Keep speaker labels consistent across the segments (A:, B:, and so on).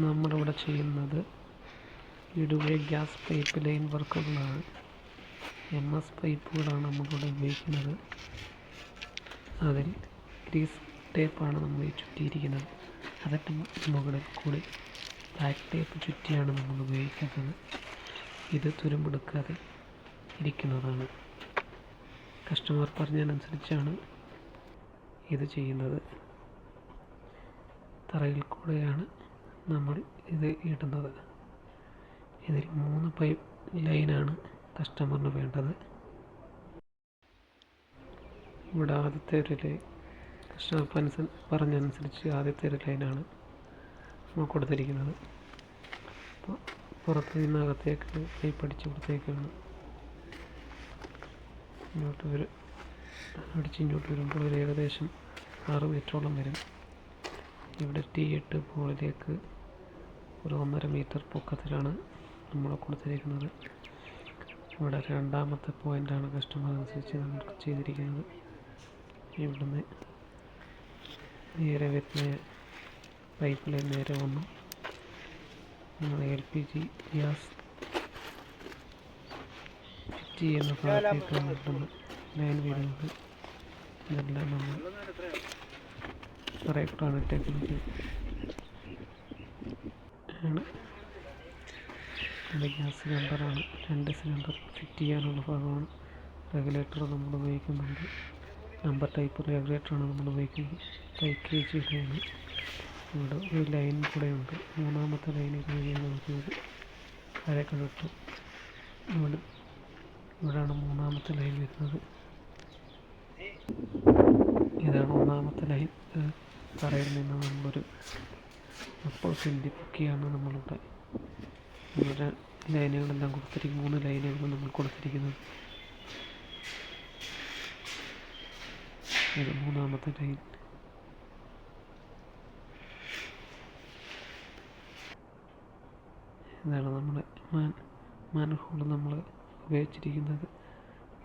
A: നമ്മളിവിടെ ചെയ്യുന്നത് ഇടുവഴി gas pipe line വർക്കുകളാണ്. MS പൈപ്പുകളാണ് നമ്മളിവിടെ ഉപയോഗിക്കുന്നത്. അതിൽ ഗ്രീസ് ടേപ്പാണ് നമ്മൾ ചുറ്റിയിരിക്കുന്നത്. അതിൻ്റെ മുകളിൽ കൂടി ബ്ലാക്ക് ടേപ്പ് ചുറ്റിയാണ് നമ്മൾ ഉപയോഗിക്കുന്നത്. ഇത് തുരുമ്പെടുക്കാതെ ഇരിക്കുന്നതാണ്. കസ്റ്റമർ പറഞ്ഞതിനനുസരിച്ചാണ് ഇത് ചെയ്യുന്നത്. തറയിൽ കൂടെയാണ് നമ്മൾ ഇത് ഇടുന്നത്. ഇതിൽ 3 പൈപ്പ് ലൈനാണ് കസ്റ്റമറിന് വേണ്ടത്. ഇവിടെ ആദ്യത്തെ ഒരു ലൈൻ കസ്റ്റമർ പറഞ്ഞനുസരിച്ച് ആദ്യത്തെ ഒരു ലൈനാണ് നമ്മൾ കൊടുത്തിരിക്കുന്നത്. അപ്പോൾ പുറത്ത് നിന്നകത്തേക്ക് പൈപ്പ് അടിച്ച് പുറത്തേക്കാണ് ഇങ്ങോട്ട് വരുമ്പോൾ ഒരു ഏകദേശം 6 മീറ്ററോളം വരും. ഇവിടെ T8 പോളിലേക്ക് ഒരു 1.5 മീറ്റർ പൊക്കത്തിലാണ് നമ്മൾ കൊടുത്തിരിക്കുന്നത്. ഇവിടെ രണ്ടാമത്തെ പോയിൻ്റാണ് കസ്റ്റമർ അനുസരിച്ച് നമുക്ക് ചെയ്തിരിക്കുന്നത്. ഇവിടുന്ന് നേരെ വരുന്ന പൈപ്പ് ലൈൻ നേരെ വന്നു നമ്മൾ LPG ഗ്യാസ് ഫിറ്റ് ചെയ്യുന്ന ഭാഗത്തേക്കാണ് ഇവിടുന്ന് ലൈൻ വരുന്നത്. ഇതെല്ലാം നമ്മൾ റൈക്ടാണ് ടെക്നിക്ക് ആണ്. ഗ്യാസ് സിലിണ്ടറാണ്. 2 സിലിണ്ടർ ഫിറ്റ് ചെയ്യാനുള്ള ഭാഗമാണ്. റെഗുലേറ്റർ നമ്മൾ ഉപയോഗിക്കുന്നുണ്ട്. നമ്പർ ടൈപ്പ് റെഗുലേറ്ററാണ് നമ്മൾ ഉപയോഗിക്കുന്നത്. 5 kg ലൈന്. ഇവിടെ ഒരു ലൈൻ കൂടെ ഉണ്ട്. 3ാമത്തെ ലൈനിൽ നമുക്ക് അരക്ക് കിട്ടും. ഇവിടെയാണ് 3ാമത്തെ ലൈൻ വരുന്നത്. ഇതാണ് 1ാമത്തെ ലൈൻ. തറയിൽ നിന്ന് നമ്മളൊരു 30 സെൻറ്റി പൊക്കിയാണ് നമ്മളിവിടെ ലൈനുകളെല്ലാം കൊടുത്തിരിക്കുന്നത്. 3 ലൈനുകൾ നമ്മൾ കൊടുത്തിരിക്കുന്നത്. ഇത് 3ാമത്തെ ലൈൻ. ഇതാണ് നമ്മുടെ മാൻഹോൾ നമ്മൾ ഉപയോഗിച്ചിരിക്കുന്നത്.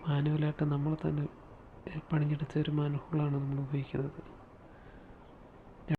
A: മാനുവലായിട്ട് നമ്മൾ തന്നെ പണിഞ്ഞെടുത്ത ഒരു മാൻഹോളാണ് നമ്മൾ ഉപയോഗിക്കുന്നത്.